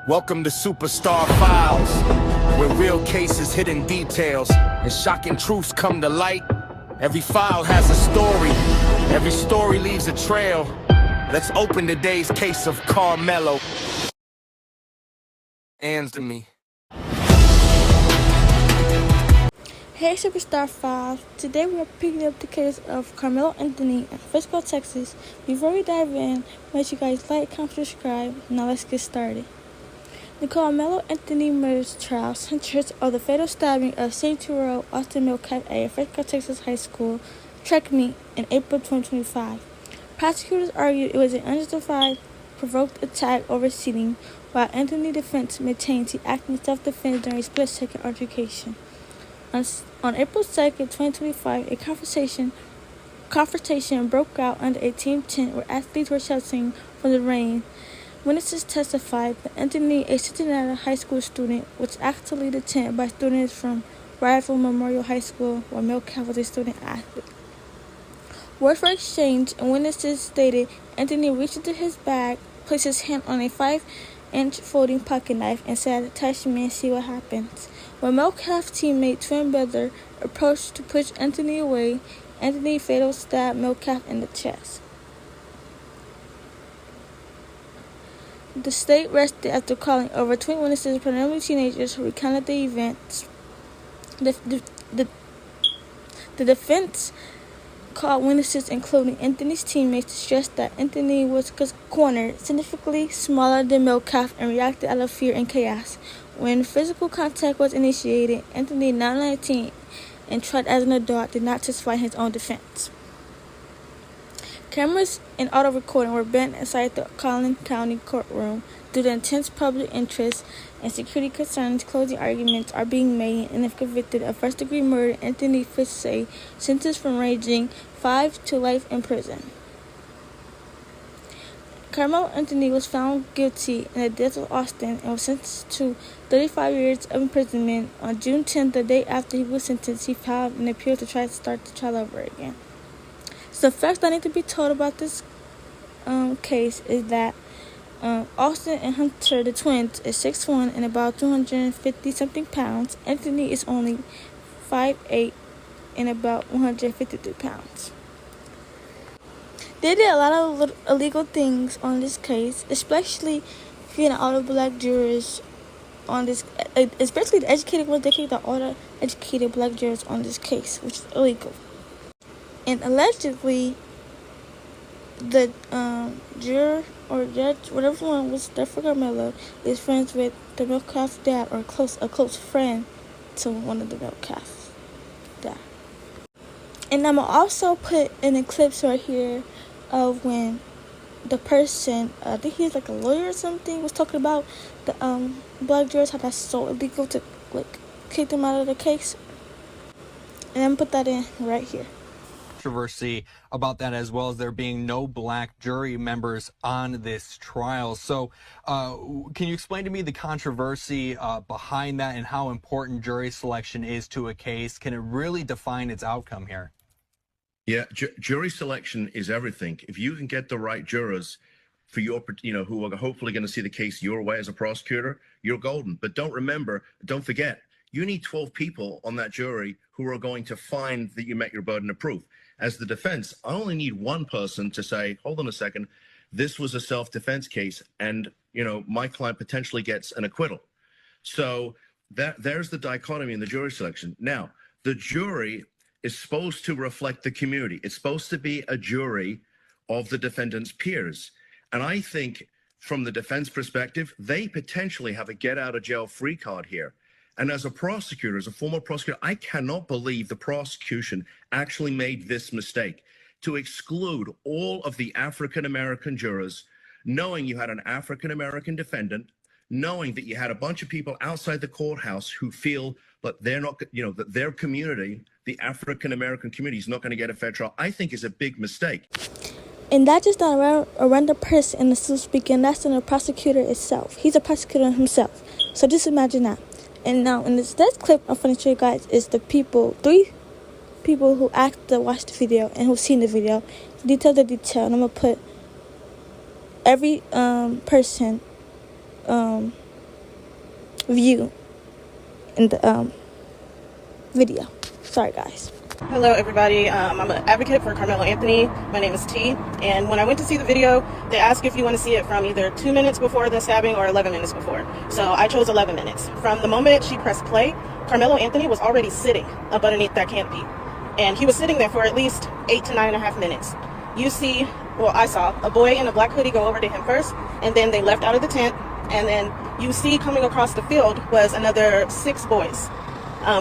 Welcome to Superstar Files, where real cases, hidden details, and shocking truths come to light. Every file has a story, every story leaves a trail. Let's open today's case of Karmelo Anthony. Hey Superstar 5, today we are picking up the case of Karmelo Anthony in Frisco, Texas. Before we dive in, make sure you guys like, comment, subscribe. Now let's get started. The Karmelo Anthony murder trial centers on the fatal stabbing of 62-year-old Austin Milcalf at a Frisco, Texas high school track meet in April 2025. Prosecutors argued it was an unjustified, provoked attack over seating, while Anthony's defense maintains he acted in self-defense during a split-second altercation. On April 2nd, 2025, a confrontation broke out under a team tent where athletes were sheltering from the rain. Witnesses testified that Anthony, a Cincinnati high school student, was asked to lead the tent by students from rival Memorial High School, while Milcalf was a student athlete. Words were exchanged, and witnesses stated Anthony reached into his bag, placed his hand on a 5-inch folding pocket knife, and said, "Touch me and see what happens." When Milcalf's teammate, twin brother, approached to push Anthony away, Anthony fatally stabbed Milcalf in the chest. The state rested after calling over 20 witnesses, primarily teenagers, who recounted the events. The defense called witnesses, including Anthony's teammates, to stress that Anthony was cornered, significantly smaller than Milcalf, and reacted out of fear and chaos. When physical contact was initiated, Anthony, now 19 and tried as an adult, did not testify in his own defense. Cameras and auto recording were banned inside the Collin County courtroom due to intense public interest and security concerns. Closing arguments are being made, and if convicted of first-degree murder, Anthony faces a sentence from ranging 5 to life in prison. Karmelo Anthony was found guilty in the death of Austin and was sentenced to 35 years of imprisonment. On June 10th, the day after he was sentenced, he filed an appeal to try to start the trial over again. So the facts that need to be told about this case is that Austin and Hunter, the twins, is 6'1" and about 250-something pounds. Anthony is only 5'8" and about 153 pounds. They did a lot of illegal things on this case, especially getting all the black jurors on this, especially the educated ones. They kicked out all the educated black jurors on this case, which is illegal. And allegedly, the juror or judge, whatever one was there for Karmelo, is friends with the Milcalf dad, or a close friend to one of the Milcalf dad. And I'm gonna also put in the clips right here of when the person, I think he's like a lawyer or something, was talking about the black jurors, how that's so illegal to kick them out of the case. And I'm gonna put that in right here. Controversy about that, as well as there being no black jury members on this trial. So can you explain to me the controversy behind that and how important jury selection is to a case? Can it really define its outcome here? Yeah, jury selection is everything. If you can get the right jurors for your, who are hopefully going to see the case your way as a prosecutor, you're golden. But don't forget, you need 12 people on that jury who are going to find that you met your burden of proof. As the defense, I only need one person to say, hold on a second, this was a self-defense case, and my client potentially gets an acquittal. So there's the dichotomy in the jury selection. Now, the jury is supposed to reflect the community. It's supposed to be a jury of the defendant's peers. And I think from the defense perspective, they potentially have a get-out-of-jail-free card here. And as a prosecutor, as a former prosecutor, I cannot believe the prosecution actually made this mistake to exclude all of the African-American jurors, knowing you had an African-American defendant, knowing that you had a bunch of people outside the courthouse who feel that they're not, that their community, the African-American community, is not going to get a fair trial, I think is a big mistake. And that's just not a random person in the suit speaking. That's in the prosecutor itself. He's a prosecutor himself. So just imagine that. And now in this next clip, I'm going to show you guys is the 3 people who asked to watch the video and who've seen the video. Detail to detail. And I'm going to put every person view in the video. Sorry, guys. Hello everybody, I'm an advocate for Karmelo Anthony. My name is T, and when I went to see the video, they asked if you want to see it from either 2 minutes before the stabbing or 11 minutes before. So I chose 11 minutes. From the moment she pressed play, Karmelo Anthony was already sitting up underneath that canopy. And he was sitting there for at least 8 to 9.5 minutes. You see, well, I saw a boy in a black hoodie go over to him first, and then they left out of the tent, and then you see coming across the field was another 6 boys.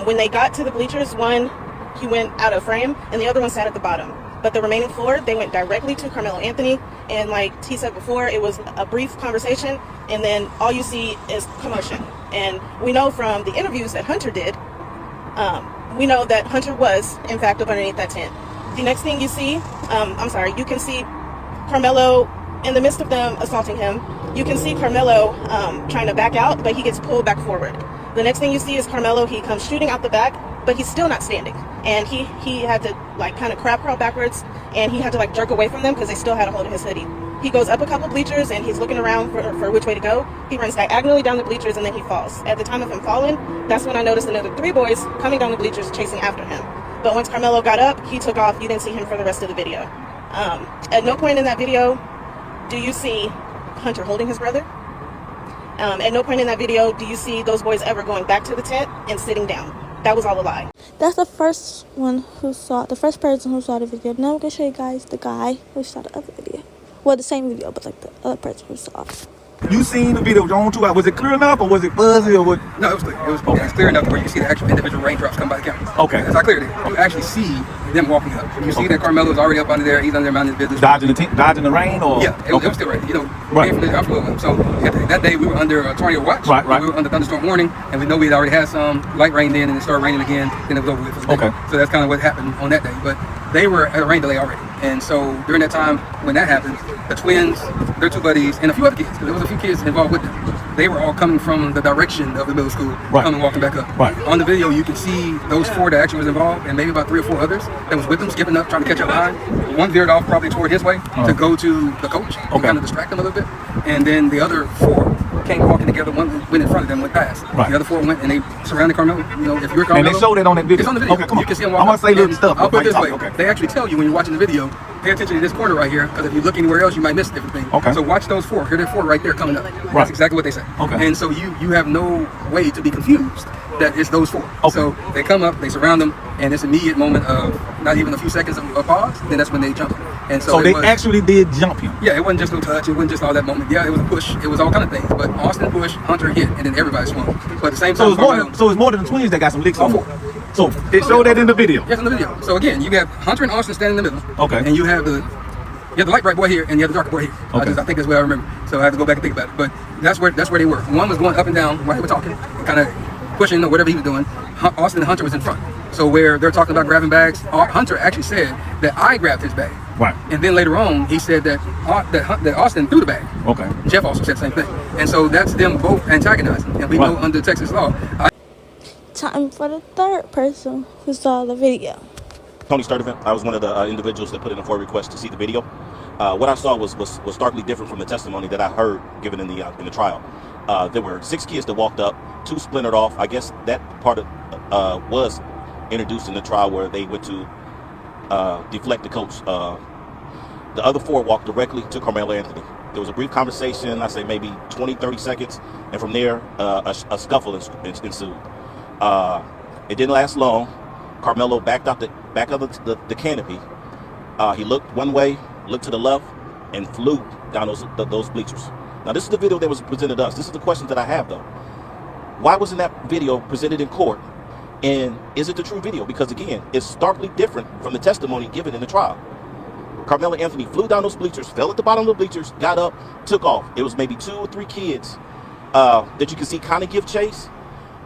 When they got to the bleachers, one, he went out of frame, and the other one sat at the bottom. But the remaining 4, they went directly to Karmelo Anthony, and like T said before, it was a brief conversation, and then all you see is commotion. And we know from the interviews that Hunter did, we know that Hunter was, in fact, up underneath that tent. The next thing you see, you can see Karmelo, in the midst of them assaulting him, you can see Karmelo trying to back out, but he gets pulled back forward. The next thing you see is Karmelo, he comes shooting out the back, but he's still not standing. And he had to like kind of crab crawl backwards, and he had to like jerk away from them because they still had a hold of his hoodie. He goes up a couple bleachers and he's looking around for which way to go. He runs diagonally down the bleachers and then he falls. At the time of him falling, that's when I noticed another 3 boys coming down the bleachers chasing after him. But once Karmelo got up, he took off. You didn't see him for the rest of the video. At no point in that video do you see Hunter holding his brother. At no point in that video do you see those boys ever going back to the tent and sitting down. That was all a lie. That's the first person who saw the video. Now I'm gonna show you guys the guy who saw the other video. Well, the same video, but like the other person who saw it. You seen the video on 2 hours. Was it clear enough or was it fuzzy or what? No, it was clear. It was clear enough where you can see the actual individual raindrops come by the camera. Okay. That's how clear it is. You actually see them walking up. You see that Karmelo is already up under there. He's under there minding his business. Dodging the rain or? Yeah, it was still raining. Right. So that day we were under a tornado watch. Right. We were under thunderstorm warning, and we know we had already had some light rain then, and it started raining again. Then it was over with for the day. Okay. So that's kind of what happened on that day. But they were at a rain delay already, and so during that time when that happened, the twins, their 2 buddies, and a few other kids, because there was a few kids involved with them. They were all coming from the direction of the middle school, coming walking back up. Right. On the video, you can see those 4 that actually was involved, and maybe about 3 or 4 others that was with them, skipping up, trying to catch up behind. One veered off probably toward his way to go to the coach, and kind of distract him a little bit. And then the other 4 came walking together. One went in front of them, went past. Right. The other 4 went and they surrounded Karmelo. If you're Karmelo, And they showed it on that video. It's on the video. Okay, come on. You can see him walk. I'm gonna say little stuff. I'll put it this way. Okay. They actually tell you when you're watching the video, pay attention to this corner right here, because if you look anywhere else, you might miss different things. Okay. So watch those 4. Here, there are 4 right there coming up. Right. That's exactly what they say. Okay. And so you have no way to be confused that it's those 4. Okay. So they come up, they surround them, and it's an immediate moment of not even a few seconds of pause. Then that's when they jump. And So they actually did jump him. Yeah, it wasn't just no touch. It wasn't just all that moment. Yeah, it was a push. It was all kind of things. But Austin pushed, Hunter hit, and then everybody swung. But at the same time, So it's more than the twins that got some licks on. 4. So it showed that in the video. Yes, in the video. So again, you have Hunter and Austin standing in the middle. Okay. And you have the light bright boy here, and you have the darker boy here. Okay. I think that's what I remember. So I have to go back and think about it. But that's where they were. One was going up and down while they were talking, kind of pushing or whatever he was doing. Austin and Hunter was in front. So where they're talking about grabbing bags, Hunter actually said that I grabbed his bag. Right. And then later on, he said that Austin threw the bag. Okay. Jeff also said the same thing. And so that's them both antagonizing. And we know under Texas law. Time for the third person who saw the video. Tony Sturdivant. I was one of the individuals that put in a FOIA request to see the video. What I saw was starkly different from the testimony that I heard given in the trial. There were 6 kids that walked up, 2 splintered off. I guess that part of was introduced in the trial where they went to deflect the coach. The other 4 walked directly to Karmelo Anthony. There was a brief conversation, I say maybe 20, 30 seconds, and from there a scuffle ensued. It didn't last long. Karmelo backed out the canopy. He looked one way, looked to the left, and flew down those bleachers. Now this is the video that was presented to us. This is the question that I have though. Why wasn't that video presented in court? And is it the true video? Because again, it's starkly different from the testimony given in the trial. Karmelo Anthony flew down those bleachers, fell at the bottom of the bleachers, got up, took off. It was maybe 2 or 3 kids that you can see kind of give chase,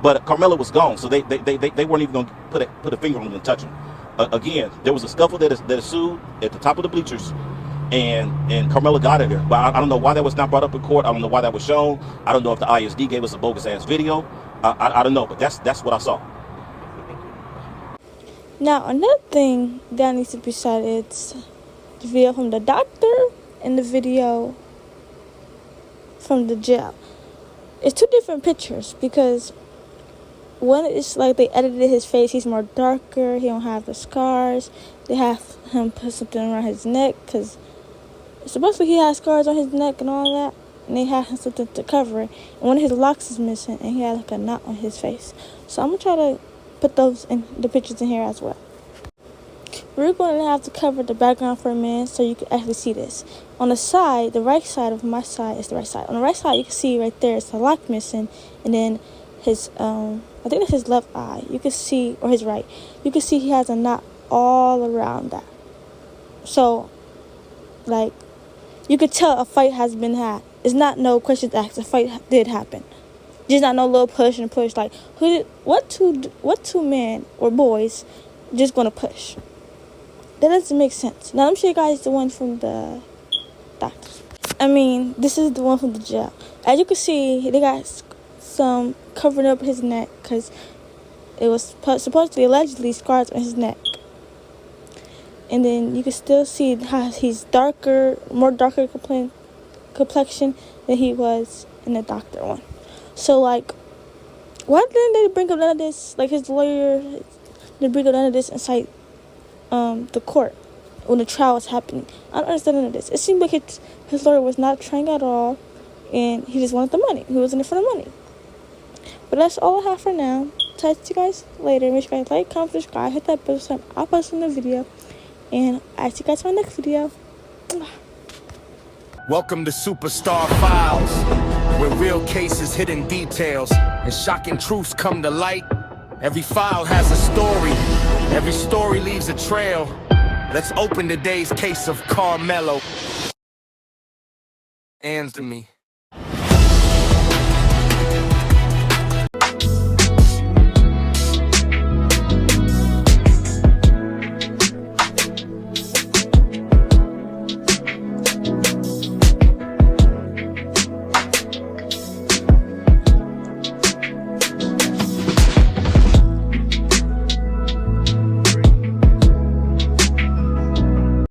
but Karmelo was gone, so they weren't even going to put a finger on him and touch him. Again, there was a scuffle that ensued at the top of the bleachers, and Karmelo got it there. But I don't know why that was not brought up in court. I don't know why that was shown. I don't know if the ISD gave us a bogus ass video. I don't know, but that's what I saw. Now, another thing that needs to be said is the video from the doctor and the video from the jail. it's two different pictures because one is like they edited his face. He's more darker. He don't have the scars. They have him put something around his neck because supposedly he has scars on his neck and all that. And they have something to cover it. And one of his locks is missing, and he had like a knot on his face. So I'm gonna try to put those in the pictures in here as well. We're going to have to cover the background for a minute so you can actually see this. On the side, the right side of my side is the right side. On the right side, you can see right there it's the lock missing, and then his I think that's his left eye. You can see, or his right. You can see he has a knot all around that. So, like, you could tell a fight has been had. It's not no questions asked. A fight did happen. Just not no little push and push. Like, what two men or boys just gonna push? That doesn't make sense. Now, let me show you guys the one from the doctors. This is the one from the jail. As you can see, they got some covering up his neck because it was supposedly, allegedly, scars on his neck. And then you can still see how he's more darker complexion than he was in the doctor one. So, like, why didn't they bring up none of this? Like, his lawyer didn't bring up none of this inside the court when the trial was happening. I don't understand none of this. It seemed like his lawyer was not trying at all, and he just wanted the money. He was in it for the money. But that's all I have for now. Talk to you guys later. Make sure you guys like, comment, subscribe, hit that bell so I'll post in the video. And I'll see you guys in my next video. Welcome to Superstar Files, where real cases, hidden details, and shocking truths come to light. Every file has a story. Every story leaves a trail. Let's open today's case of Karmelo Anthony.